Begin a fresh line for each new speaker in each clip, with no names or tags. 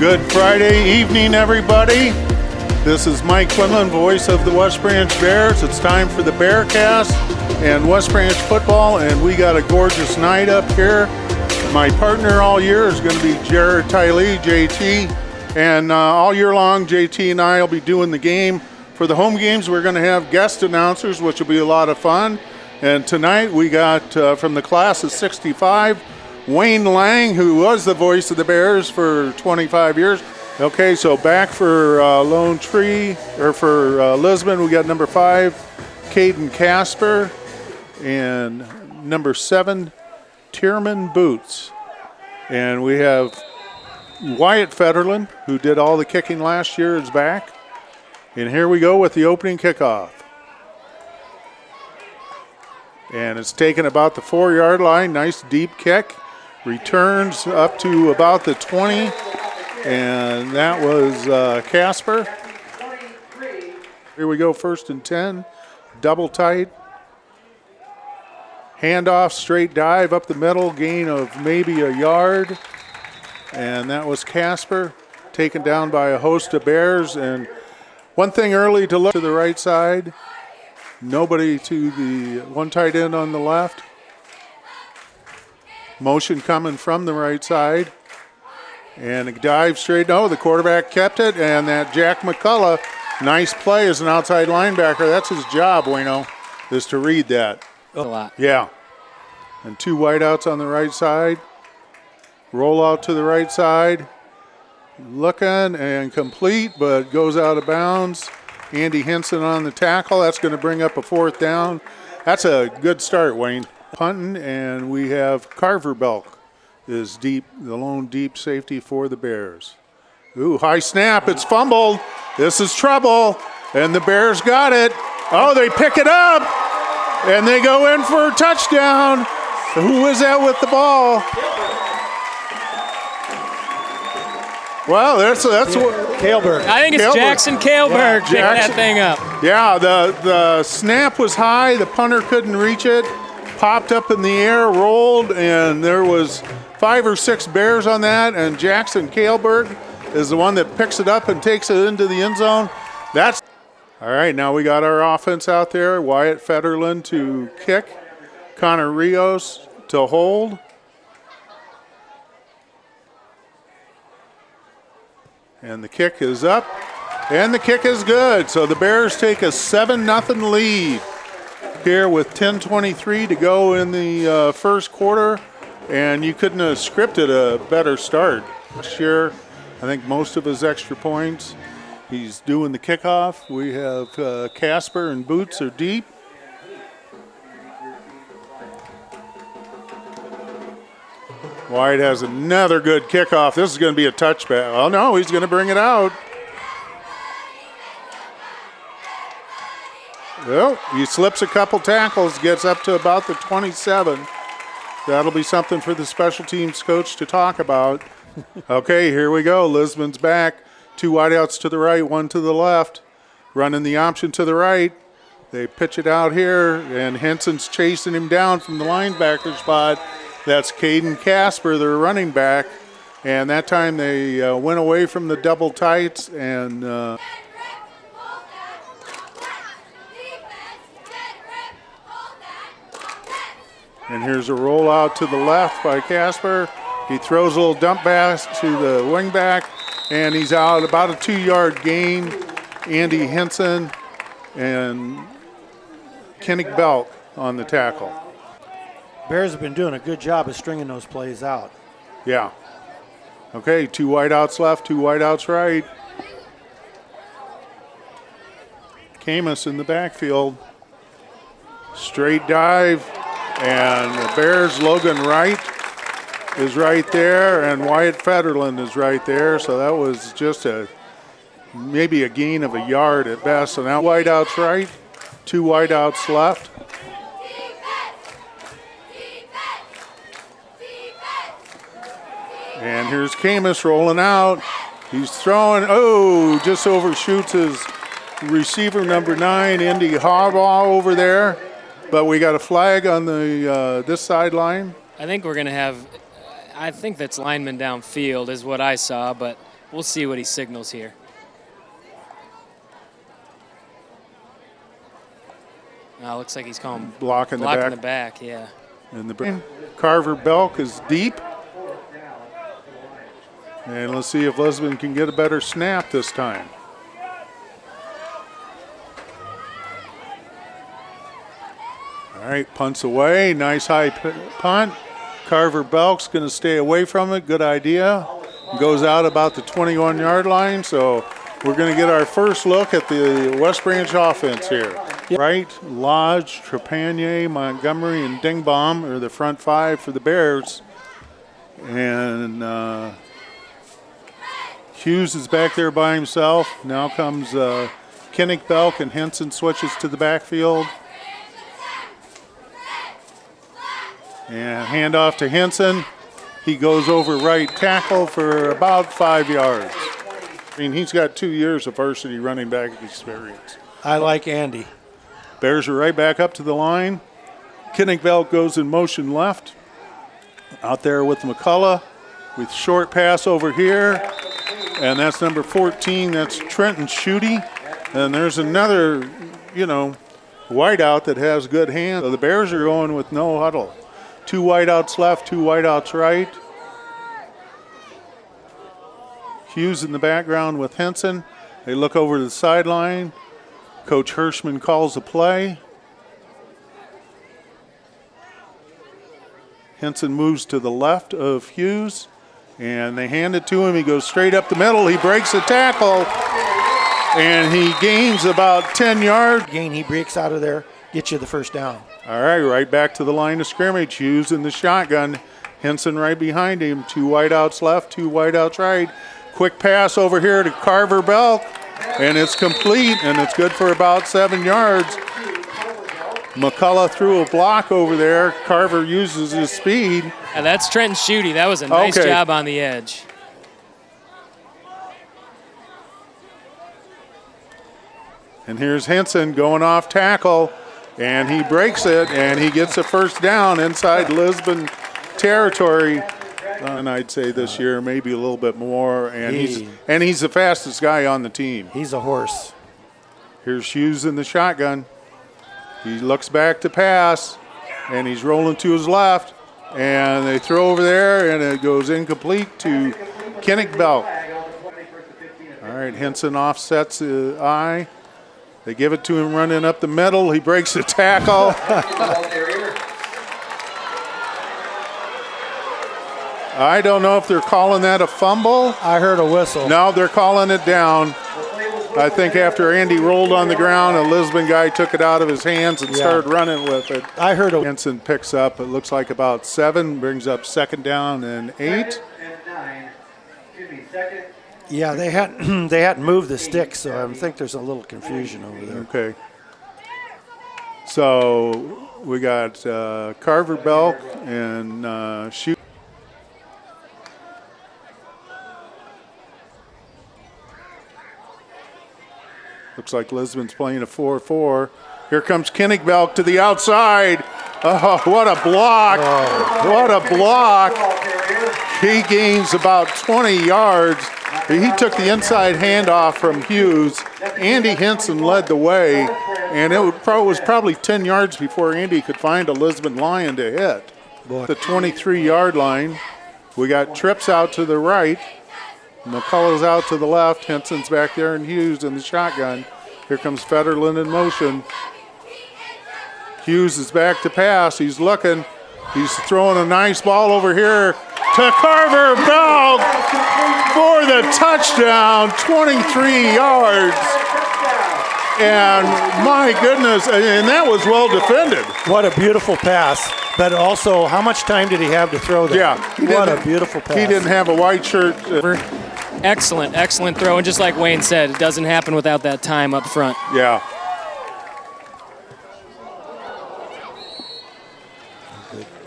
Good Friday evening, everybody. This is Mike Quinlan, voice of the West Branch Bears. It's time for the Bearcast and WestBranch.Football, and we got a gorgeous night up here. My partner all year is going to be Jared Tiley, JT, and all year long, JT and I will be doing the game. For the home games, we're going to have guest announcers, which will be a lot of fun. And tonight we got from the class of 65, Wayne Lang, who was the voice of the Bears for 25 years. Okay, so back for Lone Tree, or for Lisbon, we got number 5, Caden Casper, and number 7, Tierman Boots. And we have Wyatt Federland, who did all the kicking last year, is back. And here we go with the opening kickoff. And it's taken about the 4-yard line. Nice deep kick. Returns up to about the 20. And that was Casper. Here we go, 1st and 10. Double tight. Handoff, straight dive up the middle. Gain of maybe a yard. And that was Casper. Taken down by a host of Bears. And one thing early to look to the right side. Nobody to the one tight end on the left. Motion coming from the right side. And a dive straight. No, the quarterback kept it. And that Jack McCullough, nice play as an outside linebacker. That's his job, Wayno, is to read that.
A lot.
Yeah. And 2 wideouts on the right side. Roll out to the right side. Looking and complete, but goes out of bounds. Andy Henson on the tackle. That's going to bring up a 4th down. That's a good start, Wayne. Punting, and we have Carver Belk is deep, the lone deep safety for the Bears. Ooh, high snap. It's fumbled. This is trouble, and the Bears got it. Oh, they pick it up, and they go in for a touchdown. Who is that with the ball? Well, that's
Kailberg.
I think it's Jackson Kailberg picked that thing up.
Yeah, the snap was high. The punter couldn't reach it. Popped up in the air, rolled, and there was 5 or 6 Bears on that, and Jackson Kailberg is the one that picks it up and takes it into the end zone. That's all right. Now we got our offense out there. Wyatt Federland to kick. Connor Rios to hold. And the kick is up, and the kick is good. So the Bears take a 7-0 lead here with 10:23 to go in the first quarter, and you couldn't have scripted a better start. This year, I think most of his extra points, he's doing the kickoff. We have Casper and Boots are deep. White has another good kickoff. This is going to be a touchback. Oh, no, he's going to bring it out. Well, he slips a couple tackles, gets up to about the 27. That'll be something for the special teams coach to talk about. Okay, here we go. Lisbon's back. 2 wideouts to the right, 1 to the left. Running the option to the right. They pitch it out here, and Henson's chasing him down from the linebacker spot. That's Caden Casper, their running back. And that time they went away from the double tights. And here's a rollout to the left by Casper. He throws a little dump pass to the wing back. And he's out about a 2-yard gain. Andy Henson and Kenny Belk on the tackle.
Bears have been doing a good job of stringing those plays out.
Yeah. Okay, 2 wideouts left, 2 wideouts right. Camus in the backfield. Straight dive. And the Bears, Logan Wright is right there, and Wyatt Federland is right there. So that was just maybe a gain of a yard at best. So now wideouts right, 2 wideouts left. And here's Camus rolling out. He's throwing, just overshoots his receiver number 9, Indy Harbaugh over there. But we got a flag on the this sideline.
I think we're going to have, I think that's lineman downfield is what I saw, but We'll see what he signals here. Looks like he's calling
blocking
the back, yeah.
And the Carver Belk is deep. And let's see if Lisbon can get a better snap this time. All right, punts away. Nice high punt. Carver Belk's going to stay away from it. Good idea. Goes out about the 21-yard line. So we're going to get our first look at the West Branch offense here. Right, Lodge, Trepanier, Montgomery, and Dingbaum are the front five for the Bears. And Hughes is back there by himself. Now comes Kinnick Belk, and Henson switches to the backfield. And handoff to Henson. He goes over right tackle for about 5 yards. I mean, he's got 2 years of varsity running back experience.
I like Andy.
Bears are right back up to the line. Kinnick Belk goes in motion left. Out there with McCullough with short pass over here. And that's number 14. That's Trenton Schutte. And there's another, wideout that has good hands. So the Bears are going with no huddle. 2 wideouts left, 2 wideouts right. Hughes in the background with Henson. They look over to the sideline. Coach Hirschman calls a play. Henson moves to the left of Hughes, and they hand it to him. He goes straight up the middle. He breaks a tackle, and he gains about 10 yards.
Gain, he breaks out of there, gets you the first down.
All right, right back to the line of scrimmage. Hughes in the shotgun. Henson right behind him. 2 wideouts left, 2 wideouts right. Quick pass over here to Carver Belk, and it's complete, and it's good for about 7 yards. McCullough threw a block over there. Carver uses his speed.
And that's Trenton Schutte. That was a nice job on the edge.
And here's Henson going off tackle, and he breaks it, and he gets a first down inside Lisbon territory. And I'd say this year maybe a little bit more, and he's the fastest guy on the team.
He's a horse.
Here's Hughes in the shotgun. He looks back to pass, and he's rolling to his left, and they throw over there, and it goes incomplete to Kinnick Belk. All right, Henson offsets the eye. They give it to him running up the middle. He breaks the tackle. I don't know if they're calling that a fumble.
I heard a whistle.
No, they're calling it down. I think after Andy rolled on the ground, a Lisbon guy took it out of his hands and started running with it.
I heard a
Henson picks up, it looks like about 7, brings up 2nd down and 8.
Yeah, they hadn't moved the sticks, so I think there's a little confusion over there.
Okay. So we got Carver Belk and Schutte. Looks like Lisbon's playing a 4-4. Here comes Kinnick Belk to the outside. Oh, what a block. Oh. What a block. He gains about 20 yards. He took the inside handoff from Hughes. Andy Henson led the way, and it was probably 10 yards before Andy could find a Lisbon Lion to hit. The 23-yard line. We got Trips out to the right. McCullough's out to the left. Henson's back there, and Hughes in the shotgun. Here comes Federland in motion. Hughes is back to pass. He's looking. He's throwing a nice ball over here to Carver Belk for the touchdown, 23 yards. And my goodness, and that was well defended.
What a beautiful pass. But also, how much time did he have to throw that?
Yeah.
What a beautiful pass.
He didn't have a white shirt.
Excellent throw. And just like Wayne said, it doesn't happen without that time up front.
Yeah.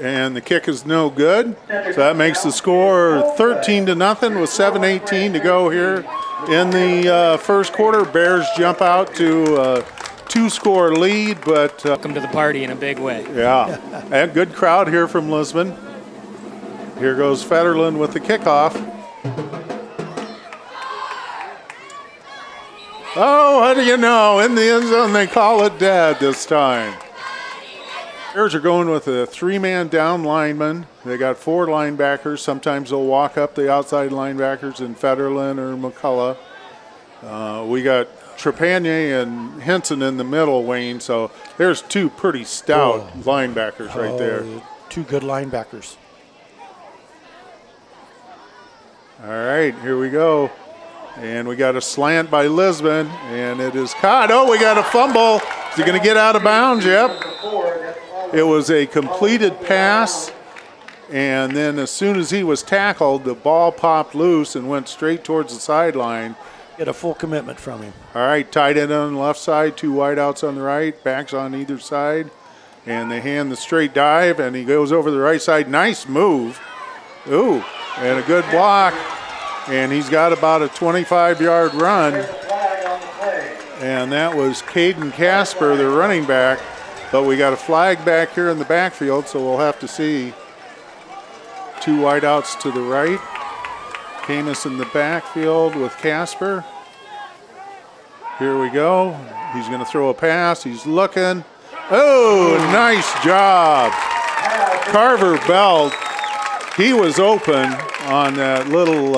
And the kick is no good. So that makes the score 13-0 with 7:18 to go here in the first quarter. Bears jump out to a 2-score lead, but
welcome to the party in a big way.
Yeah, and good crowd here from Lisbon. Here goes Federland with the kickoff. Oh, how do you know? In the end zone, they call it dead this time. Bears are going with a 3-man down lineman. They got 4 linebackers. Sometimes they'll walk up the outside linebackers in Federland or McCullough. We got Trepanier and Henson in the middle, Wayne. So there's 2 pretty stout linebackers right there.
2 good linebackers.
All right, here we go. And we got a slant by Lisbon, and it is caught. Oh, we got a fumble. Is he going to get out of bounds? Yep. It was a completed pass, and then as soon as he was tackled, the ball popped loose and went straight towards the sideline.
Get a full commitment from him.
All right, tight end on the left side, 2 wideouts on the right, backs on either side, and they hand the straight dive, and he goes over the right side. Nice move. Ooh, and a good block, and he's got about a 25-yard run, and that was Caden Casper, the running back. But we got a flag back here in the backfield, so we'll have to see. 2 wideouts to the right. Camus in the backfield with Casper. Here we go. He's going to throw a pass. He's looking. Oh, nice job. Carver Belt. He was open on that little,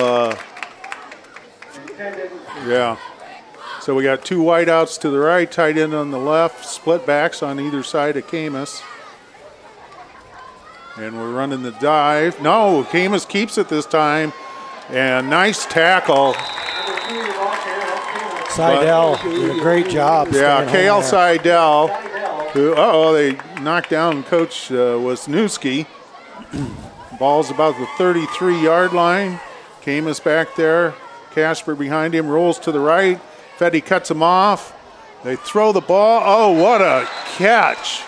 yeah. So we got 2 wideouts to the right, tight end on the left, split backs on either side of Camus. And we're running the dive. No, Camus keeps it this time. And nice tackle.
Seidel did a great job.
Yeah, Kale Seidel. Who, they knocked down Coach Wisniewski. Ball's about the 33-yard line. Camus back there. Casper behind him, rolls to the right. Fetty cuts him off. They throw the ball. Oh, what a catch.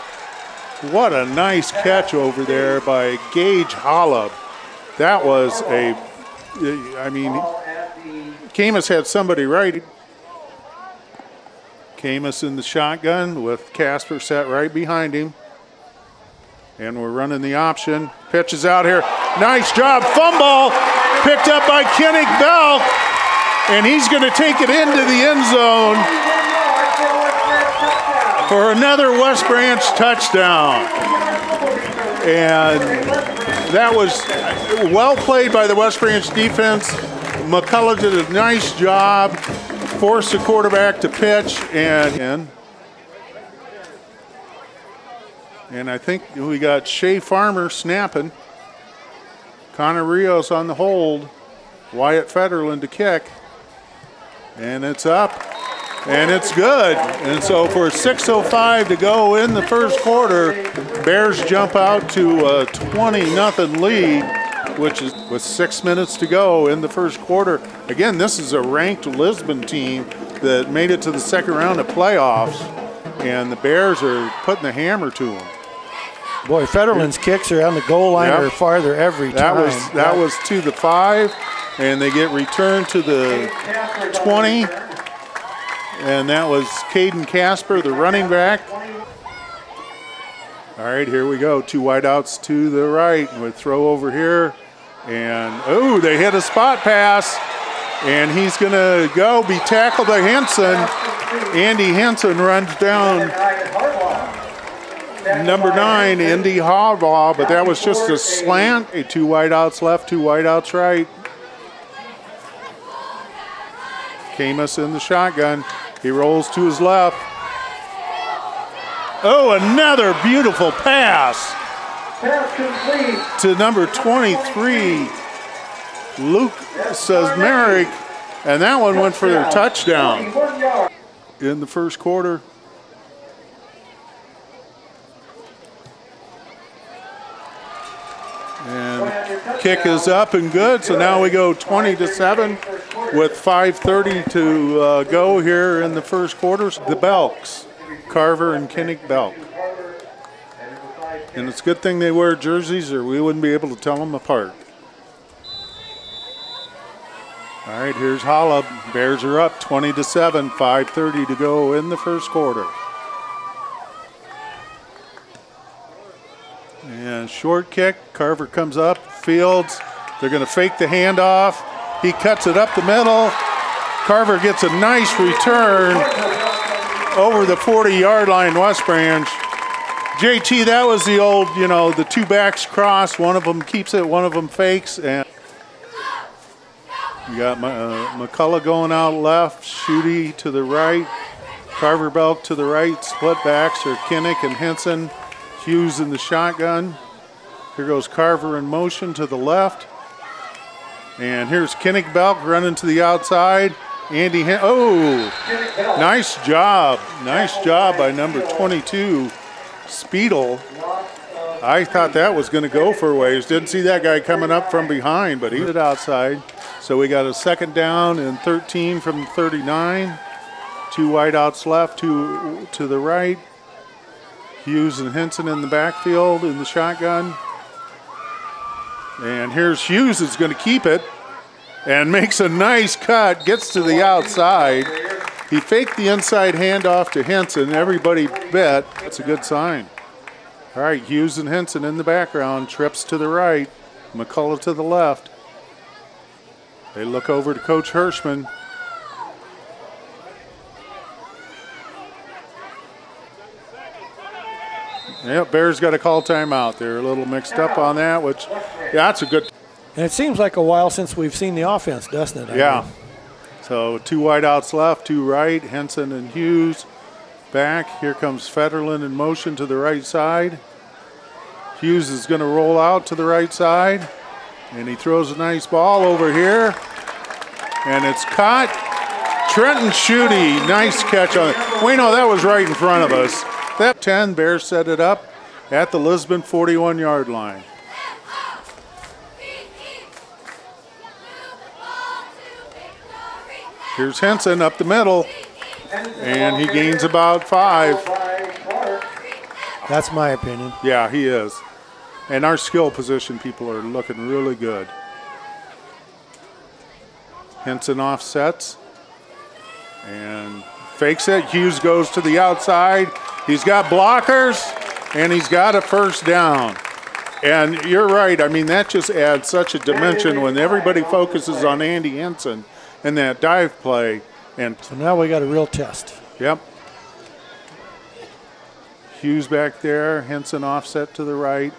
What a nice catch over there by Gage Hollub. That was Camus had somebody right. Camus in the shotgun with Casper set right behind him. And we're running the option. Pitch is out here. Nice job. Fumble. Picked up by Kennick Belk. And he's going to take it into the end zone for another West Branch touchdown. And that was well played by the West Branch defense. McCullough did a nice job, forced the quarterback to pitch, and I think we got Shea Farmer snapping. Connor Rios on the hold. Wyatt Federland to kick. And it's up, and it's good. And so for 6:05 to go in the first quarter, Bears jump out to a 20-0 lead, which is with 6 minutes to go in the first quarter. Again, this is a ranked Lisbon team that made it to the second round of playoffs, and the Bears are putting the hammer to them.
Boy, Federland's kicks are on the goal line or farther every time.
That was to the 5. And they get returned to the 20. And that was Caden Casper, the running back. All right, here we go. 2 wideouts to the right. We throw over here. And, they hit a spot pass. And he's going to be tackled by Henson. Andy Henson runs down number 9, Indy Harbaugh. But that was just a slant. 2 wideouts left, 2 wideouts right. Camus in the shotgun. He rolls to his left. Oh, another beautiful pass.
Pass complete.
To number 23, Luke Sesmeric. And that one went for their touchdown in the first quarter. And kick is up and good. So now we go 20-7 with 5:30 to go here in the first quarter. The Belks, Carver and Kennick Belk. And it's a good thing they wear jerseys or we wouldn't be able to tell them apart. All right, here's Hollub. Bears are up 20-7, 5:30 to go in the first quarter. And short kick, Carver comes up, Fields. They're going to fake the handoff. He cuts it up the middle. Carver gets a nice return over the 40-yard line, West Branch. JT, that was the old, the two backs cross. One of them keeps it, one of them fakes. And you got McCullough going out left, Schutte to the right, Carver Belk to the right. Split backs are Kinnick and Henson. Hughes in the shotgun. Here goes Carver in motion to the left. And here's Kinnick Belk running to the outside. Andy nice job. Nice job by number 22, Speedle. I thought that was going to go for a ways. Didn't see that guy coming up from behind, but he did outside. So we got a second down and 13 from 39. Two wideouts left, two to the right. Hughes and Henson in the backfield in the shotgun. And here's Hughes is going to keep it and makes a nice cut, gets to the outside. He faked the inside handoff to Henson. Everybody bet. That's a good sign. All right, Hughes and Henson in the background. Trips to the right. McCullough to the left. They look over to Coach Hirschman. Yep, Bears got to call timeout. They're a little mixed up on that, which, that's a good.
And it seems like a while since we've seen the offense, doesn't it?
Yeah. So two wideouts left, two right. Henson and Hughes back. Here comes Federlin in motion to the right side. Hughes is going to roll out to the right side. And he throws a nice ball over here. And it's caught. Trenton Schutte, nice catch on it. That was right in front of us. That 10, Bears set it up at the Lisbon 41-yard line. Here's Henson up the middle, and he gains about 5.
That's my opinion.
Yeah, he is. And our skill position people are looking really good. Henson offsets and fakes it. Hughes goes to the outside. He's got blockers, and he's got a first down. And you're right. I mean, that just adds such a dimension when everybody focuses on Andy Henson and that dive play. And
so now we got a real test.
Yep. Hughes back there. Henson offset to the right.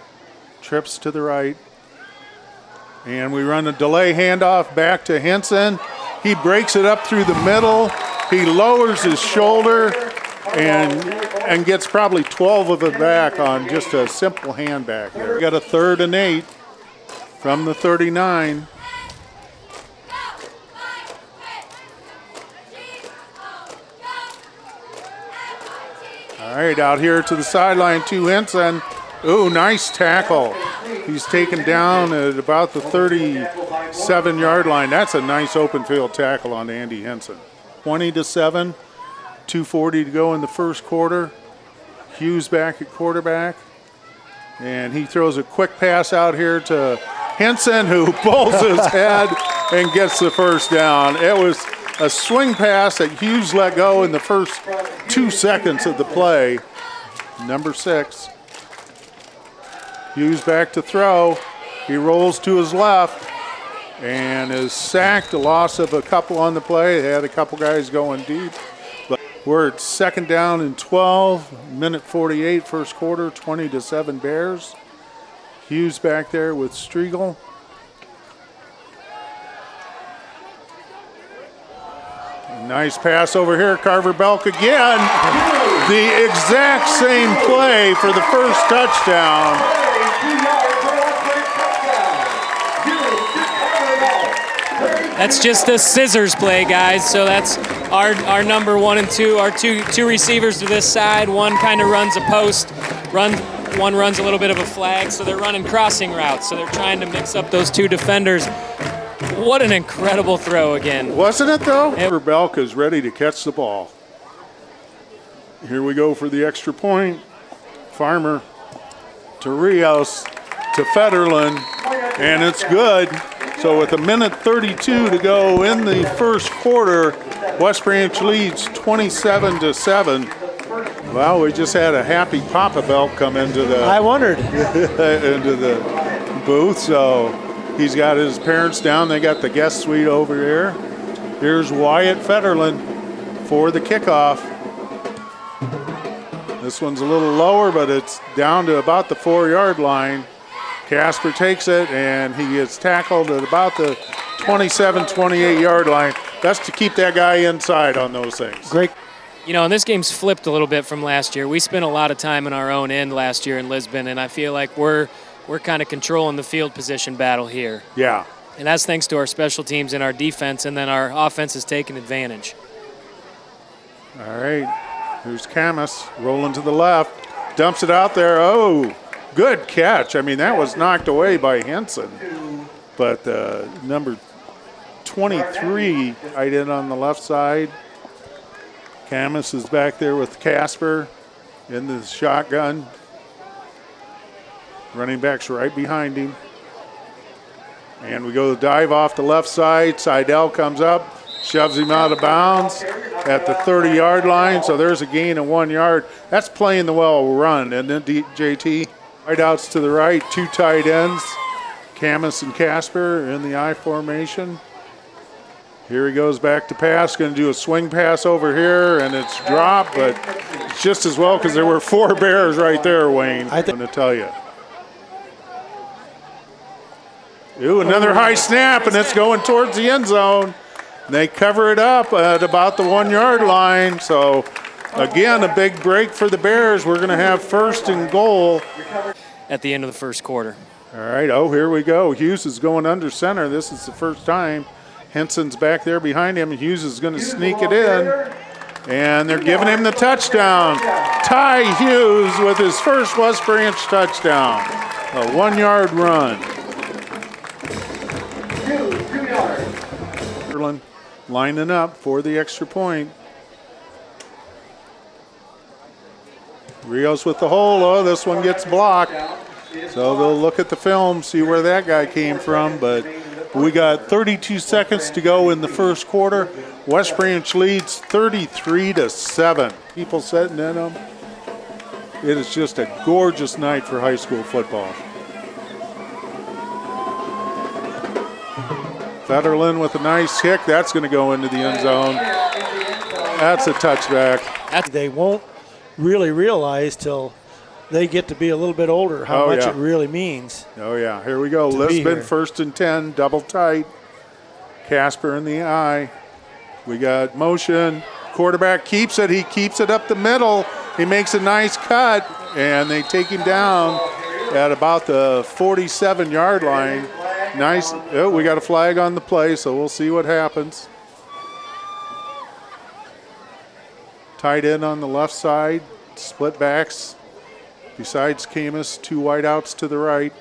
Trips to the right. And we run a delay handoff back to Henson. He breaks it up through the middle. He lowers his shoulder and gets probably 12 of it back on just a simple hand back there. We got a 3rd and 8 from the 39. All right, out here to the sideline to Henson. Ooh, nice tackle. He's taken down at about the 37-yard line. That's a nice open field tackle on Andy Henson. 20-7, 2:40 to go in the first quarter. Hughes back at quarterback. And he throws a quick pass out here to Henson, who pulls his head and gets the first down. It was a swing pass that Hughes let go in the first 2 seconds of the play. Number 6. Hughes back to throw. He rolls to his left and is sacked. A loss of a couple on the play. They had a couple guys going deep. But we're at 2nd down and 12. Minute 48, first quarter, 20-7 Bears. Hughes back there with Striegel. Nice pass over here, Carver Belk again. The exact same play for the first touchdown.
That's just a scissors play, guys. So that's our number 1 and 2, our two receivers to this side. One kind of runs a post, one runs a little bit of a flag. So they're running crossing routes. So they're trying to mix up those two defenders. What an incredible throw again.
Wasn't it, though? Carver Belk is ready to catch the ball. Here we go for the extra point. Farmer to Rios to Federlin, and it's good. So with a minute 32 to go in the first quarter, West Branch leads 27-7. Well, we just had a happy Papa Belk come into the
I wondered
into the booth. So he's got his parents down. They got the guest suite over here. Here's Wyatt Federland for the kickoff. This one's a little lower, but it's down to about the 4-yard line. Casper takes it, and he gets tackled at about the 27, 28-yard line. Best to keep that guy inside on those things.
Great.
You know, and this game's flipped a little bit from last year. We spent a lot of time in our own end last year in Lisbon, and I feel like we're kind of controlling the field position battle here.
Yeah.
And that's thanks to our special teams and our defense, and then our offense is taking advantage.
All right. Here's Camus rolling to the left. Dumps it out there. Oh, good catch. I mean, that was knocked away by Henson. But number 23 right in on the left side. Camus is back there with Casper in the shotgun. Running back's right behind him. And we go to dive off the left side. Seidel comes up, shoves him out of bounds at the 30-yard line. So there's a gain of 1 yard. That's playing the well run, isn't it, JT? Right outs to the right, 2 tight ends. Camus and Casper in the I formation. Here he goes back to pass, going to do a swing pass over here, and it's dropped, but it's just as well because there were 4 Bears right there, Wayne. I'm going to tell you. Ooh, another high snap, and it's going towards the end zone. They cover it up at about the 1 yard line. So, again, a big break for the Bears. We're going to have 1st and goal
At the end of the first quarter.
All right, oh, here we go. Hughes is going under center. This is the first time. Henson's back there behind him. Hughes is going to sneak it in. And they're giving him the touchdown. Ty Hughes with his first West Branch touchdown. A 1 yard run.
2 yards.
Lining up for the extra point. Rios with the hole. Oh, this one gets blocked. So they'll look at the film, see where that guy came from. But we got 32 seconds to go in the first quarter. West Branch leads 33-7. People sitting in them. It is just a gorgeous night for high school football. Federland with a nice kick. That's going to go into the end zone. That's a touchback.
They won't really realize till they get to be a little bit older how much it really means.
Oh, yeah. Here we go. Lisbon, 1st and 10, double tight. Casper in the eye. We got motion. Quarterback keeps it. He keeps it up the middle. He makes a nice cut, and they take him down at about the 47-yard line. Nice. Oh, we got a flag on the play, so we'll see what happens. Tight end on the left side. Split backs. Besides Camus, 2 wideouts to the right.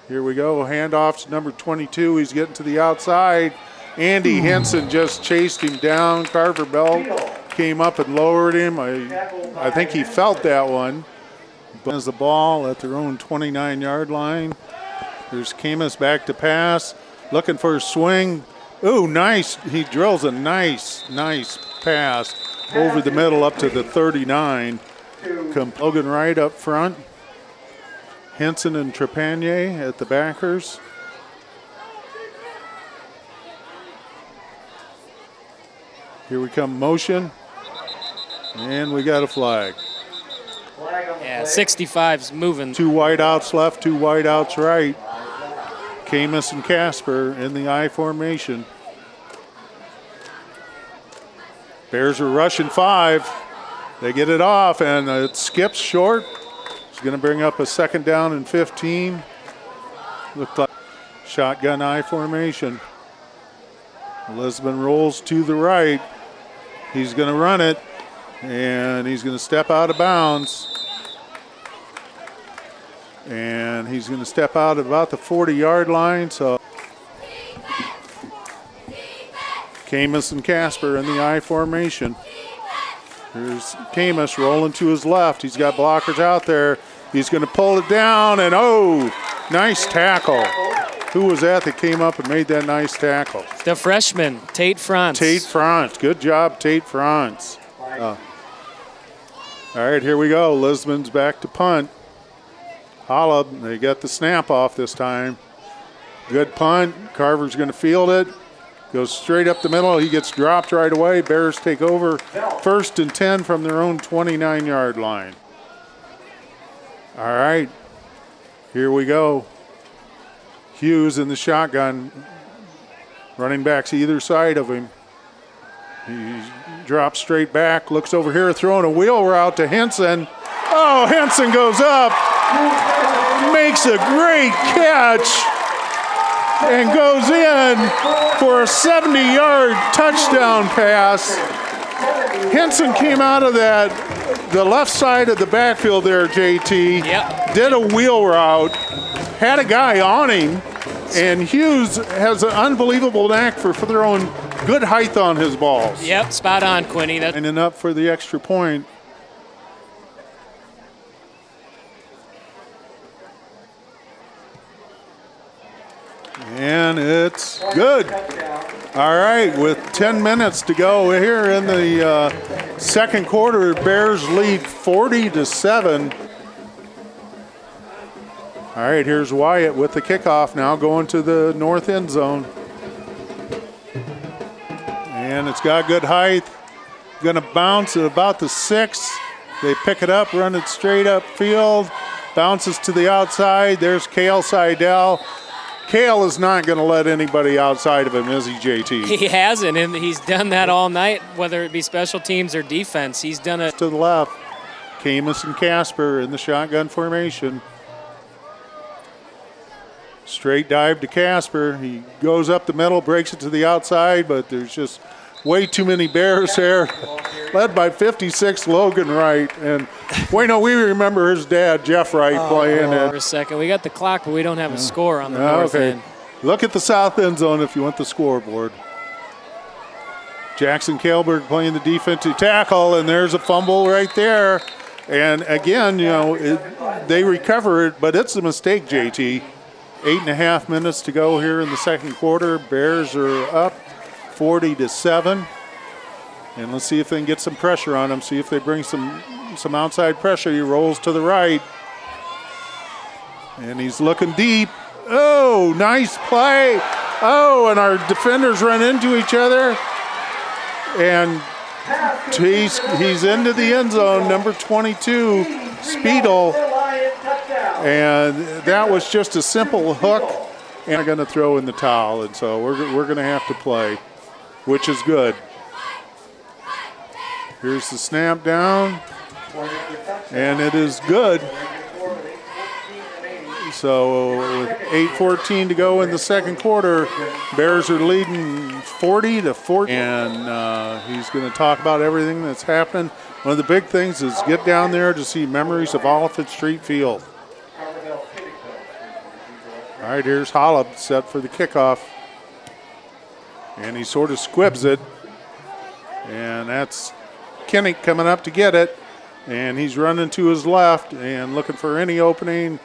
Here we go. Handoff to number 22. He's getting to the outside. Andy Henson just chased him down. Carver Bell came up and lowered him. I think he felt that one. But has the ball at their own 29-yard line. There's Camus back to pass. Looking for a swing. Ooh, nice. He drills a nice pass over the middle up to the 39. Logan Wright up front. Henson and Trepanier at the backers. Here we come, motion. And we got a flag.
Yeah, 65's moving.
2 wideouts left, 2 wideouts right. Camus and Casper in the I formation. Bears are rushing 5. They get it off, and it skips short. It's going to bring up a 2nd down and 15. Looked like shotgun I formation. Lisbon rolls to the right. He's going to run it, and he's going to step out of bounds. And he's going to step out at about the 40-yard line. So Camus and Casper in the I formation. Here's Camus rolling to his left. He's got blockers out there. He's going to pull it down, and oh, nice tackle. Who was that came up and made that nice tackle?
The freshman, Tate Franz.
Tate Franz. Good job, Tate Franz. All right, here we go. Lisbon's back to punt. Hollab, they got the snap off this time. Good punt. Carver's going to field it. Goes straight up the middle. He gets dropped right away. Bears take over 1st and 10 from their own 29-yard line. All right, here we go. Hughes in the shotgun. Running backs either side of him. He drops straight back, looks over here, throwing a wheel route to Henson. Oh, Henson goes up, makes a great catch, and goes in for a 70-yard touchdown pass. Henson came out of the left side of the backfield there, JT.
Yep.
Did a wheel route, had a guy on him, and Hughes has an unbelievable knack for throwing good height on his balls.
Yep, spot on, Quinny.
And up for the extra point. And it's good. All right, with 10 minutes to go here in the second quarter, Bears lead 40-7. All right, here's Wyatt with the kickoff now, going to the north end zone. And it's got good height. Going to bounce at about the 6. They pick it up, run it straight up field. Bounces to the outside. There's Cale Seidel. Cale is not going to let anybody outside of him, is he, JT?
He hasn't, and he's done that all night, whether it be special teams or defense. He's done it.
To the left, Camus and Casper in the shotgun formation. Straight dive to Casper. He goes up the middle, breaks it to the outside, but there's just way too many Bears here. Led by 56 Logan Wright. And we remember his dad, Jeff Wright, playing it.
For a second. We got the clock, but we don't have a score on the north end.
Look at the south end zone if you want the scoreboard. Jackson Kailberg playing the defensive tackle, and there's a fumble right there. And again, they recover it, but it's a mistake, JT. 8.5 minutes to go here in the second quarter. Bears are up 40-7. And let's see if they can get some pressure on him. See if they bring some outside pressure. He rolls to the right. And he's looking deep. Oh, nice play. Oh, and our defenders run into each other. And he's into the end zone, number 22, Speedle. And that was just a simple hook. And they're going to throw in the towel. And so we're going to have to play, which is good. Here's the snap down, and it is good. So with 8:14 to go in the second quarter, Bears are leading 40-14. And he's going to talk about everything that's happening. One of the big things is get down there to see memories of Oliphant Street Field. All right, here's Hollop set for the kickoff. And he sort of squibs it. And that's Kinnick coming up to get it, and he's running to his left and looking for any opening,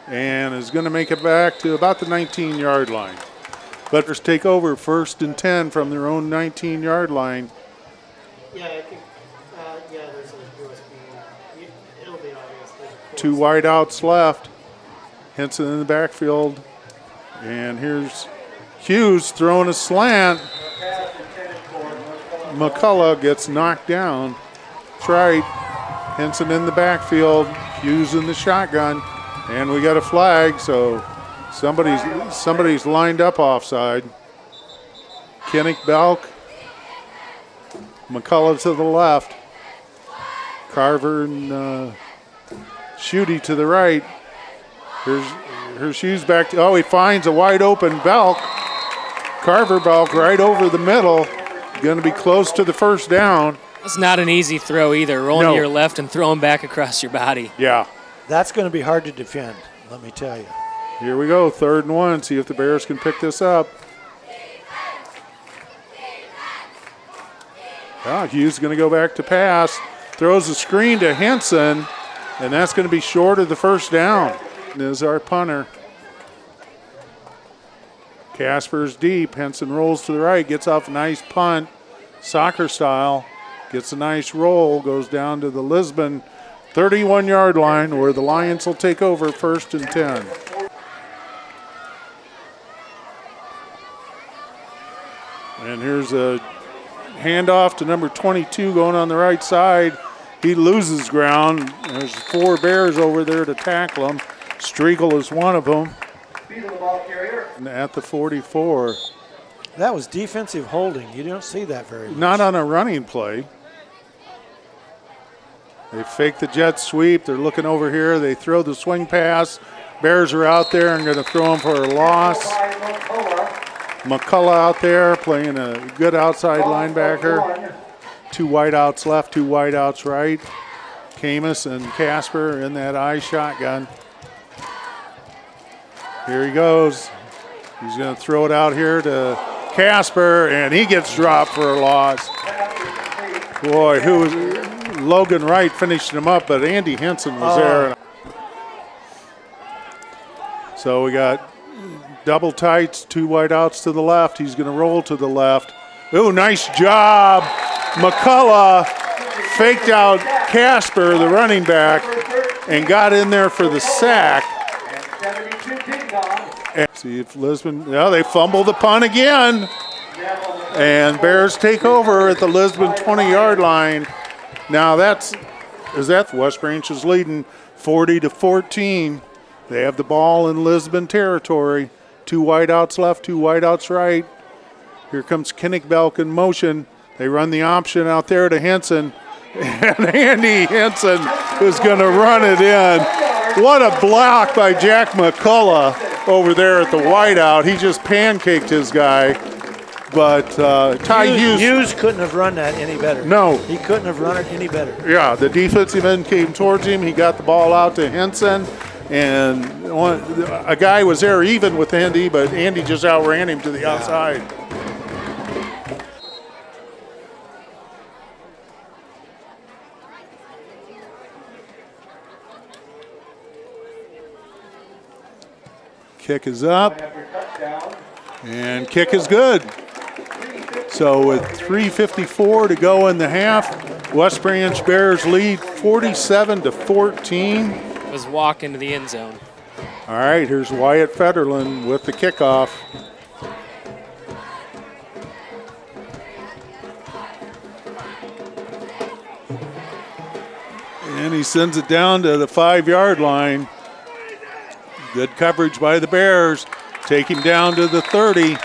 and is going to make it back to about the 19-yard line. Butters take over 1st and 10 from their own 19-yard line.
Yeah, I think, there's a USB. It'll be obvious.
2 wideouts left. Henson in the backfield, and here's Hughes throwing a slant. McCullough gets knocked down. That's right. Henson in the backfield. Hughes in the shotgun. And we got a flag, so somebody's lined up offside. Kinnick Belk. McCullough to the left. Carver and Schutte to the right. Here's Hughes back. He finds a wide open Belk. Carver Belk right over the middle. Going to be close to the first down.
It's not an easy throw either, rolling to your left and throwing back across your body.
Yeah.
That's going to be hard to defend, let me tell you.
Here we go, 3rd and 1. See if the Bears can pick this up. Hughes is going to go back to pass. Throws a screen to Henson, and that's going to be short of the first down. Is our punter. Casper's deep. Henson rolls to the right, gets off a nice punt, soccer style, gets a nice roll, goes down to the Lisbon 31-yard line where the Lions will take over 1st and 10. here's a handoff to number 22 going on the right side. He loses ground. There's 4 Bears over there to tackle him. Striegel is one of them. And at the 44.
That was defensive holding. You don't see that very much.
Not on a running play. They fake the jet sweep. They're looking over here. They throw the swing pass. Bears are out there and going to throw him for a loss. McCullough out there playing a good outside linebacker. 2 wideouts left, 2 wideouts right. Camus and Casper in that I shotgun. Here he goes. He's going to throw it out here to Casper, and he gets dropped for a loss. Boy, who was Logan Wright finished him up, but Andy Henson was there. So we got double tights, 2 wideouts to the left. He's going to roll to the left. Ooh, nice job. McCullough faked out Casper, the running back, and got in there for the sack. And see if Lisbon, they fumble the punt again. And Bears take over at the Lisbon 20-yard line. Now West Branch is leading 40-14. They have the ball in Lisbon territory. 2 wideouts left, 2 wideouts right. Here comes Kinnick-Belk in motion. They run the option out there to Henson. And Andy Henson is going to run it in. What a block by Jack McCullough over there at the wideout. He just pancaked his guy. But Ty
Hughes couldn't have run that any better.
No.
He couldn't have run it any better.
Yeah, the defensive end came towards him. He got the ball out to Henson. And a guy was there even with Andy, but Andy just outran him to the outside. Kick is up, and kick is good. So with 3:54 to go in the half, West Branch Bears lead 47-14.
Was walk into the end zone.
All right, here's Wyatt Federland with the kickoff. And he sends it down to the 5-yard line. Good coverage by the Bears. Take him down to the 30.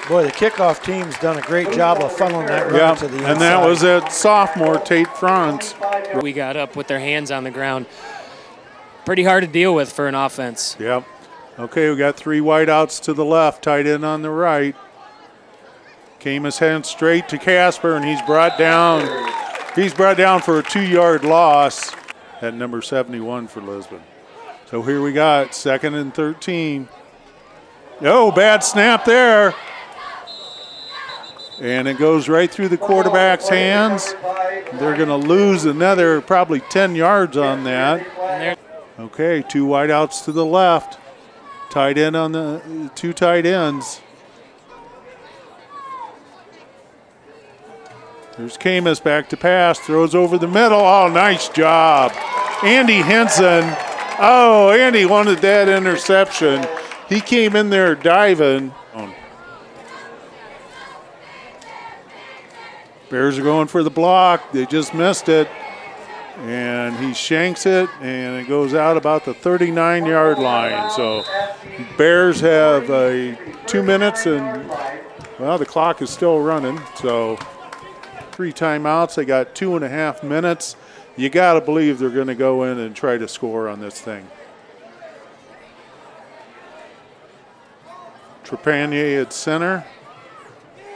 Boy, the kickoff team's done a great job of funneling that run to the inside.
And that was at sophomore Tate Franz.
We got up with their hands on the ground. Pretty hard to deal with for an offense.
Yep. Okay, we got 3 wideouts to the left, tight end on the right. Camus hands straight to Casper, and he's brought down. He's brought down for a 2-yard loss at number 71 for Lisbon. So here we got 2nd and 13. Oh, bad snap there. And it goes right through the quarterback's hands. They're going to lose another probably 10 yards on that. Okay, 2 wideouts to the left. Tight end on the 2 tight ends. There's Camus back to pass, throws over the middle. Oh, nice job. Andy Henson. Oh, Andy wanted that interception. He came in there diving. Bears are going for the block. They just missed it. And he shanks it, and it goes out about the 39-yard line. So Bears have 2 minutes, and, well, the clock is still running. So 3 timeouts. They got 2.5 minutes. You got to believe they're going to go in and try to score on this thing. Trepanier at center.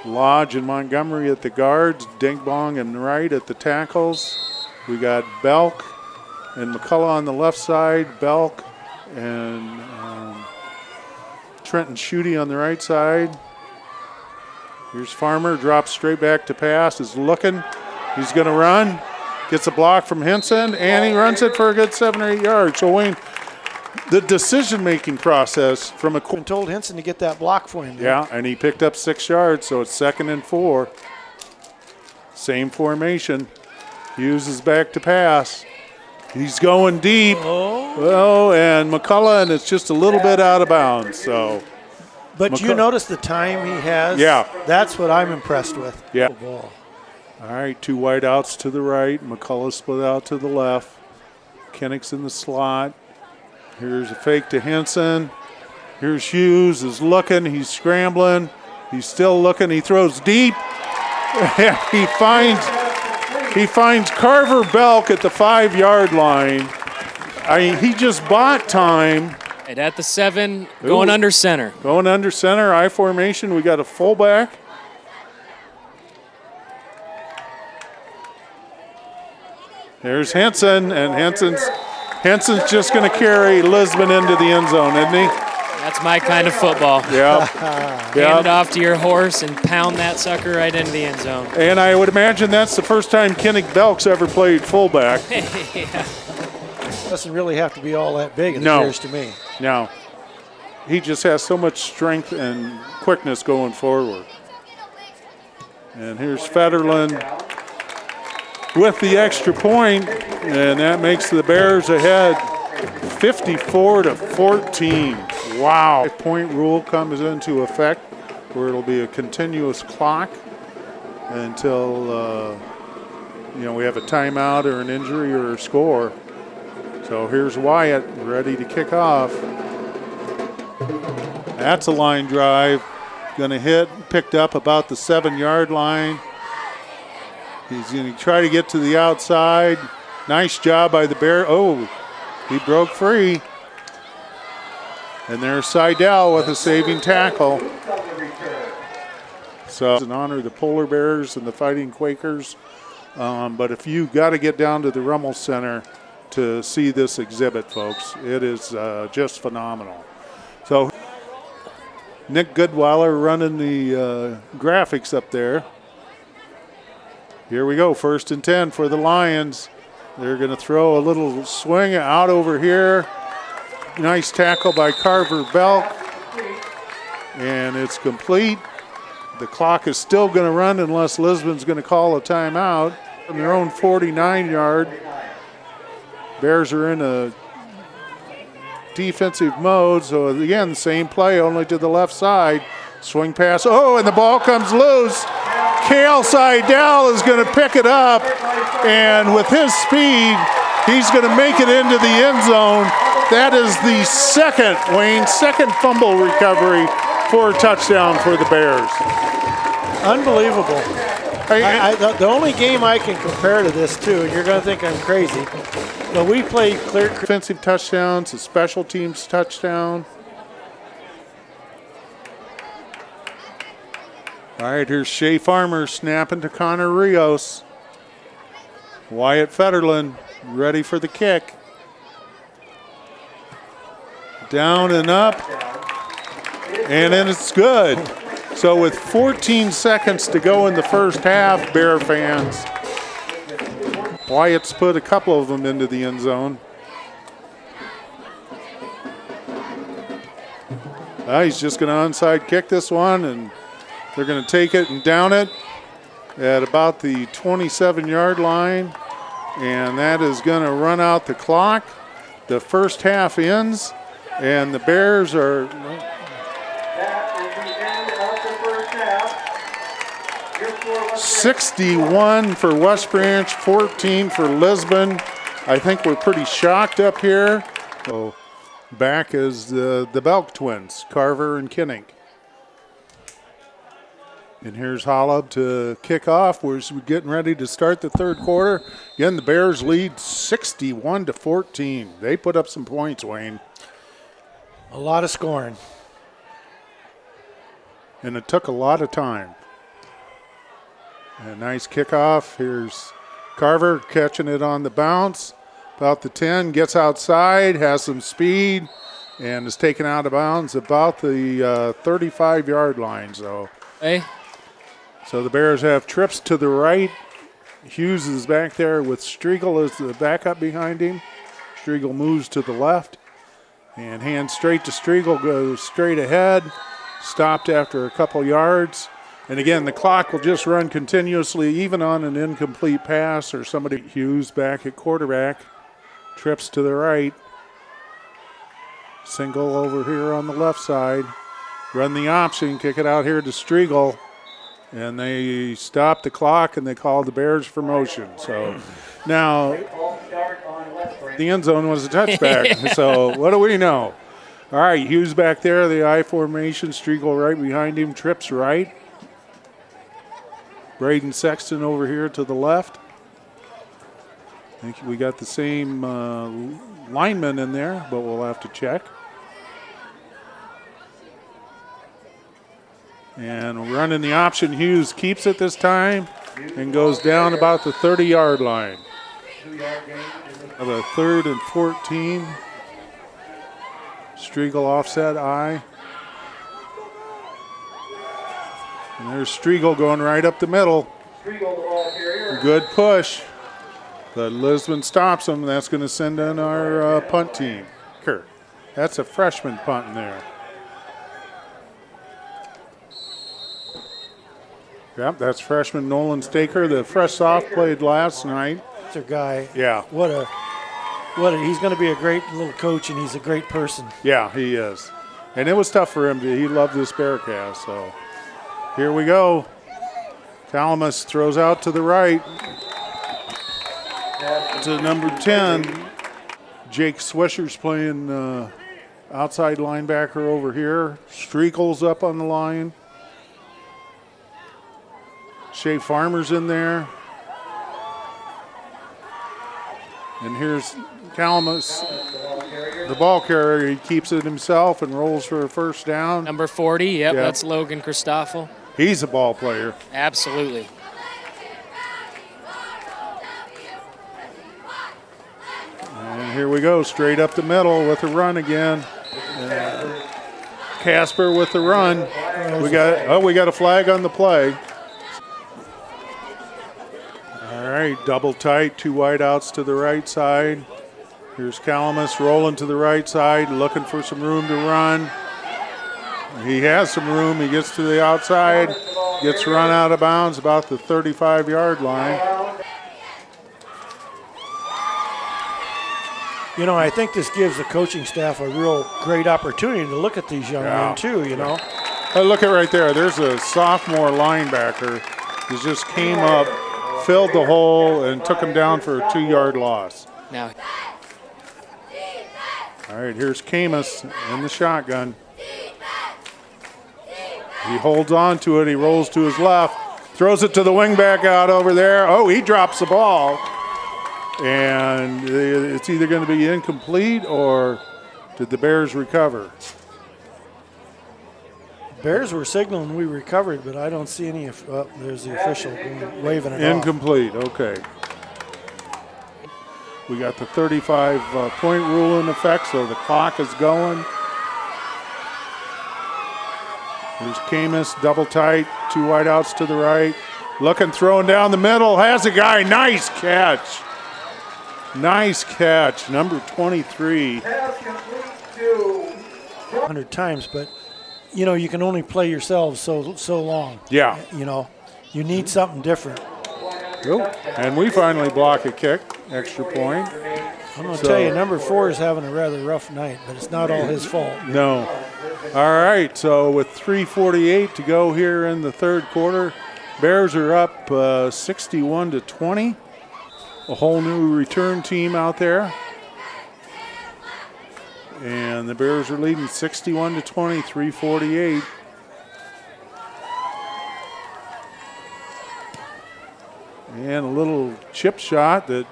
Lodge and Montgomery at the guards. Dingbong and Wright at the tackles. We got Belk and McCullough on the left side. Belk and Trenton Schutte on the right side. Here's Farmer, drops straight back to pass, is looking. He's going to run. Gets a block from Henson, and he runs it for a good 7 or 8 yards. So, Wayne, the decision-making process from a...
told Henson to get that block for him.
Yeah, and he picked up 6 yards, so it's 2nd and 4. Same formation. Hughes is back to pass. He's going deep. Oh, and McCullough, and it's just a little bit out of bounds. So
But you notice the time he has?
Yeah.
That's what I'm impressed with.
Yeah.
Ball.
All right, 2 wide outs to the right. McCullough split out to the left. Kinnick's in the slot. Here's a fake to Henson. Here's Hughes is looking. He's scrambling. He's still looking. He throws deep. he finds Carver Belk at the 5-yard line. He just bought time.
And at the 7, going under center.
Going under center, I formation. We got a fullback. There's Henson, and Henson's just going to carry Lisbon into the end zone, isn't he?
That's my kind of football.
Yeah.
Hand it off to your horse and pound that sucker right into the end zone.
And I would imagine that's the first time Kinnick Belk's ever played fullback.
Yeah.
Doesn't really have to be all that big, it appears to me.
No. He just has so much strength and quickness going forward. And here's Federland with the extra point, and that makes the Bears ahead 54-14. Wow. Point rule comes into effect where it'll be a continuous clock until we have a timeout or an injury or a score. So here's Wyatt ready to kick off. That's a line drive. Going to hit, picked up about the 7-yard line. He's going to try to get to the outside. Nice job by the Bear. Oh, he broke free. And there's Seidel with a saving tackle. So in honor of the Polar Bears and the Fighting Quakers. But if you got to get down to the Rummel Center to see this exhibit, folks, it is just phenomenal. So Nick Goodweiler running the graphics up there. Here we go, 1st and 10 for the Lions. They're going to throw a little swing out over here. Nice tackle by Carver Belk. And it's complete. The clock is still going to run unless Lisbon's going to call a timeout. On their own 49-yard. Bears are in a defensive mode. So again, same play, only to the left side. Swing pass. Oh, and the ball comes loose. Cale Seidel is going to pick it up, and with his speed, he's going to make it into the end zone. That is the second fumble recovery for a touchdown for the Bears.
Unbelievable. The only game I can compare to this, too, and you're going to think I'm crazy, but we played clear
defensive touchdowns, a special teams touchdown. All right, here's Shea Farmer snapping to Connor Rios. Wyatt Federland ready for the kick. Down and up, and then it's good. So with 14 seconds to go in the first half, Bear fans, Wyatt's put a couple of them into the end zone. He's just going to onside kick this one, and they're going to take it and down it at about the 27-yard line, and that is going to run out the clock. The first half ends, and the Bears are...
That is the end of the first half.
61 for West Branch, 14 for Lisbon. I think we're pretty shocked up here. So back is the Belk twins, Carver and Kinnick. And here's Hollab to kick off. We're getting ready to start the third quarter. Again, the Bears lead 61-14. They put up some points, Wayne.
A lot of scoring.
And it took a lot of time. A nice kickoff. Here's Carver catching it on the bounce. About the 10, gets outside, has some speed, and is taken out of bounds about the 35-yard line. So the Bears have trips to the right. Hughes is back there with Striegel as the backup behind him. Striegel moves to the left. And hand straight to Striegel, goes straight ahead. Stopped after a couple yards. And again, the clock will just run continuously, even on an incomplete pass or somebody. Hughes back at quarterback. Trips to the right. Single over here on the left side. run the option, kick it out here to Striegel. And they stopped the clock and they called the Bears for motion. So now the end zone was a touchback. So what do we know? All right, Hughes back there, the I formation. Striegel right behind him, trips right. Braden Sexton over here to the left. I think we got the same lineman in there, but we'll have to check. And running the option, Hughes keeps it this time and goes down about the 30-yard line. Of a 3rd and 14. Striegel offset I. And there's Striegel going right up the middle. Good push. But Lisbon stops him. That's going to send in our punt team. That's a freshman punt in there. Yep, that's freshman Nolan Staker. The fresh soft played last night.
That's a guy.
Yeah.
He's going to be a great little coach, and he's a great person.
Yeah, he is. And it was tough for him. He loved this Bearcast. So here we go. Calamus throws out to the right to number 10. Jake Swisher's playing outside linebacker over here. Striegel's up on the line. Shea Farmer's in there. And here's Calamus, the ball carrier. He keeps it himself and rolls for a first down.
Number 40, yep, that's Logan Christoffel.
He's a ball player.
Absolutely.
And here we go, straight up the middle with a run again. Casper with the run. We got a flag on the play. All right, double tight, 2 wideouts to the right side. Here's Calamus rolling to the right side, looking for some room to run. He has some room. He gets to the outside, gets run out of bounds about the 35-yard line.
You know, I think this gives the coaching staff a real great opportunity to look at these young men too, you know.
Look at right there. There's a sophomore linebacker who just came up, filled the hole, and took him down for a 2-yard loss.
Now,
all right, here's Camus in the shotgun. He holds on to it. He rolls to his left, throws it to the wingback out over there. Oh, he drops the ball. And it's either going to be incomplete or did the Bears recover?
Bears were signaling we recovered, but I don't see any. There's the official waving it off.
Incomplete, okay. We got the 35-point rule in effect, so the clock is going. There's Camus, double tight, 2 wideouts to the right. Looking, throwing down the middle, has a guy, nice catch. Nice catch, number 23.
100 times, but you know, you can only play yourselves so long.
Yeah.
You know, you need something different.
And we finally block a kick, extra point.
I'm going to tell you, number 4 is having a rather rough night, but it's not all his fault.
No. All right, so with 3:48 to go here in the third quarter, Bears are up 61-20. A whole new return team out there. And the Bears are leading 61-20, 3:48. And a little chip shot that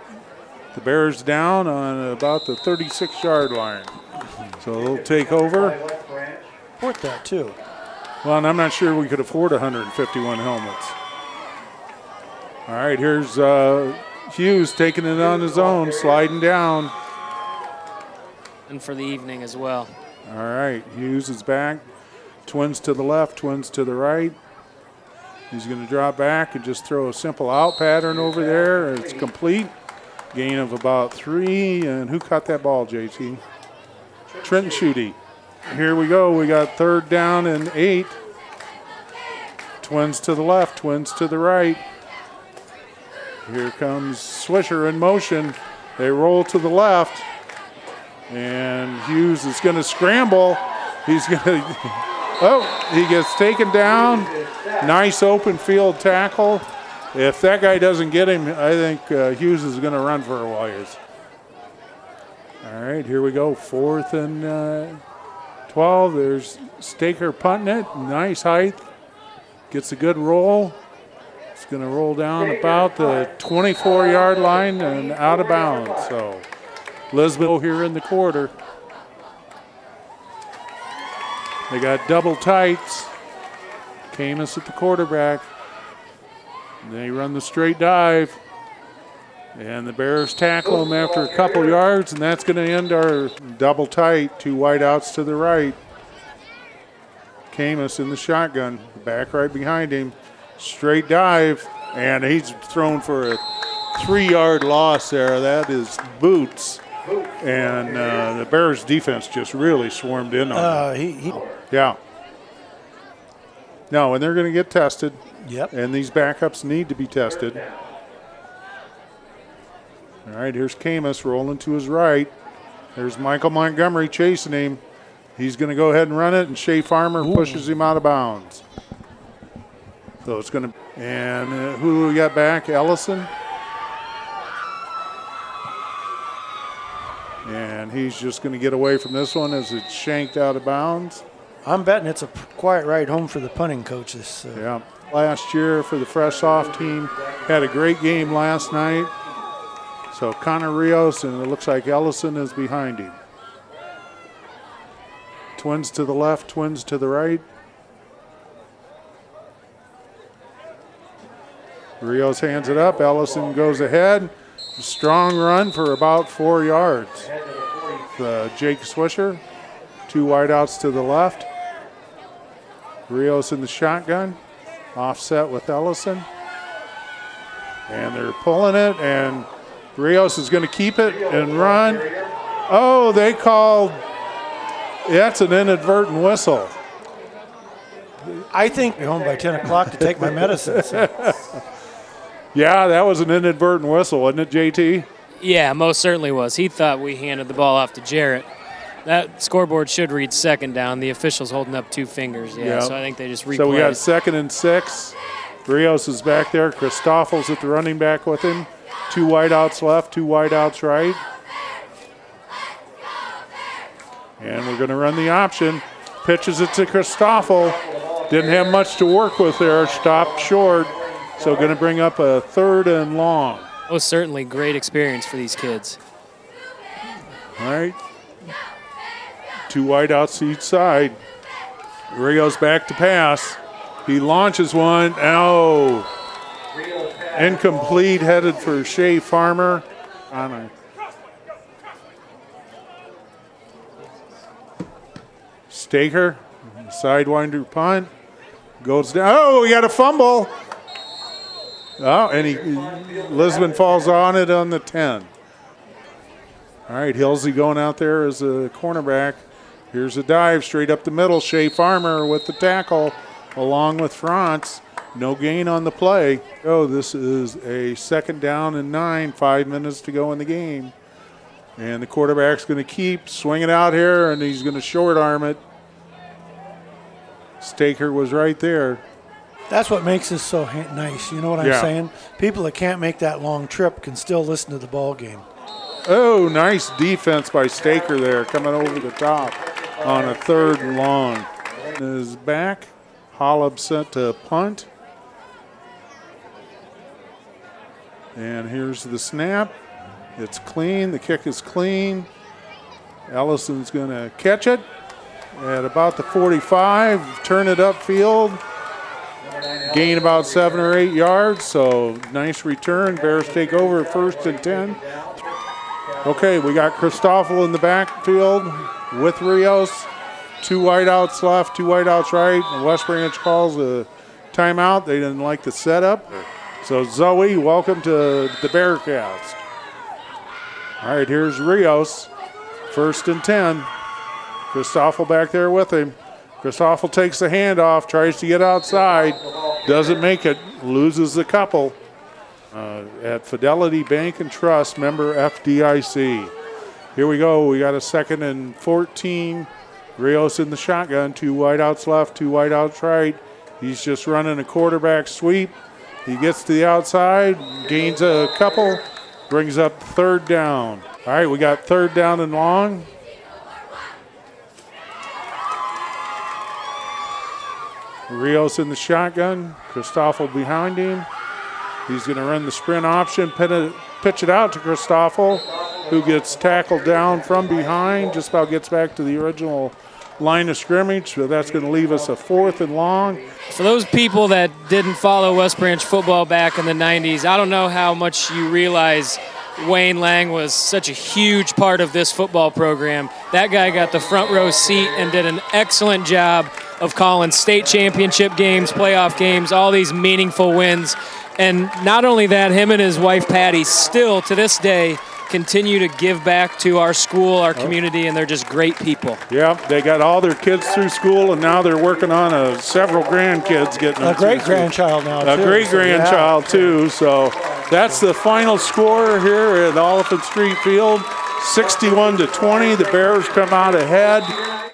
the Bears down on about the 36-yard line. So they'll take over.
Support that too.
Well, and I'm not sure we could afford 151 helmets. All right, here's Hughes taking it on his own, sliding down.
and for the evening as well.
All right, Hughes is back. Twins to the left, twins to the right. He's going to drop back and just throw a simple out pattern over there. It's complete. Gain of about 3. And who caught that ball, JT? Trenton Schutte. Here we go. We got 3rd down and 8. Twins to the left, twins to the right. Here comes Swisher in motion. They roll to the left. And Hughes is going to scramble. He's going to, Oh, he gets taken down. Nice open field tackle. If that guy doesn't get him, I think Hughes is going to run for a while. All right, here we go. 4th and 12. There's Staker punting it. Nice height. Gets a good roll. It's going to roll down about the 24-yard line and out of bounds. So Lisbon here in the quarter. They got double tights. Camus at the quarterback. They run the straight dive. And the Bears tackle him after a couple yards, and that's going to end our double tight. 2 wideouts to the right. Camus in the shotgun. Back right behind him. Straight dive. And he's thrown for a 3-yard loss there. That is boots. And the Bears defense just really swarmed in on him. Yeah. No, and they're going to get tested.
Yep.
And these backups need to be tested. All right, here's Camus rolling to his right. There's Michael Montgomery chasing him. He's going to go ahead and run it, and Shea Farmer pushes him out of bounds. So it's going to – and who do we got back? Ellison. And he's just going to get away from this one as it's shanked out of bounds.
I'm betting it's a quiet ride home for the punting coaches.
Yeah. Last year for the fresh off team, had a great game last night. So Connor Rios, and it looks like Ellison is behind him. Twins to the left, twins to the right. Rios hands it up. Ellison goes ahead. Strong run for about 4 yards. Jake Swisher. 2 wideouts to the left. Rios in the shotgun. Offset with Ellison. And they're pulling it, and Rios is going to keep it and run. Oh, they called, that's an inadvertent whistle.
I think I'm home by 10 o'clock to take my medicines.
Yeah, that was an inadvertent whistle, wasn't it, JT?
Yeah, most certainly was. He thought we handed the ball off to Jarrett. That scoreboard should read 2nd down. The official's holding up 2 fingers. Yeah, so I think they just replayed.
So we got 2nd and 6. Rios is back there. Christophel's at the running back with him. 2 wideouts left, 2 wideouts right. And we're going to run the option. Pitches it to Christoffel. Didn't have much to work with there. Stopped short. So going to bring up a 3rd and long.
Oh, certainly great experience for these kids.
All right. 2 wideouts to each side. Rios back to pass. He launches one. Oh. Incomplete, headed for Shea Farmer. Staker, sidewinder punt. Goes down. Oh, we got a fumble. Oh, and Lisbon falls on it on the 10. All right, Hilsey going out there as a cornerback. Here's a dive straight up the middle. Shea Farmer with the tackle along with Franz. No gain on the play. Oh, this is a 2nd down and 9. 5 minutes to go in the game. And the quarterback's going to keep swinging out here, and he's going to short arm it. Staker was right there.
That's what makes this so nice. You know what I'm saying? People that can't make that long trip can still listen to the ball game.
Oh, nice defense by Staker there, coming over the top on a 3rd and long. Is back. Hollub sent to punt. And here's the snap. It's clean. The kick is clean. Ellison's going to catch it at about the 45. Turn it upfield. Gain about 7 or 8 yards. So nice return. Bears take over 1st and 10. Okay, we got Christoffel in the backfield with Rios. 2 wideouts left, 2 wideouts right. And West Branch calls a timeout. They didn't like the setup. So Zoe, welcome to the Bearcast. All right, here's Rios. 1st and 10. Christoffel back there with him. Christoffel takes the handoff, tries to get outside. Doesn't make it, loses a couple. At Fidelity Bank and Trust, member FDIC. Here we go. We got a 2nd and 14 Rios in the shotgun, 2 wideouts left, 2 wideouts right. He's just running a quarterback sweep. He gets to the outside, gains a couple, brings up 3rd down. All right, we got 3rd down and long. Rios in the shotgun, Christoffel behind him. He's going to run the sprint option, pitch it out to Christoffel, who gets tackled down from behind, just about gets back to the original line of scrimmage, so that's going to leave us a 4th and long.
For those people that didn't follow West Branch football back in the 90s, I don't know how much you realize Wayne Lang was such a huge part of this football program. That guy got the front row seat and did an excellent job of calling state championship games, playoff games, all these meaningful wins. And not only that, him and his wife Patty still to this day continue to give back to our school, our community, and they're just great people.
Yeah, they got all their kids through school, and now they're working on several grandkids getting
a great-grandchild now,
a great-grandchild, too. So that's the final score here at Oliphant Street Field, 61-20. The Bears come out ahead.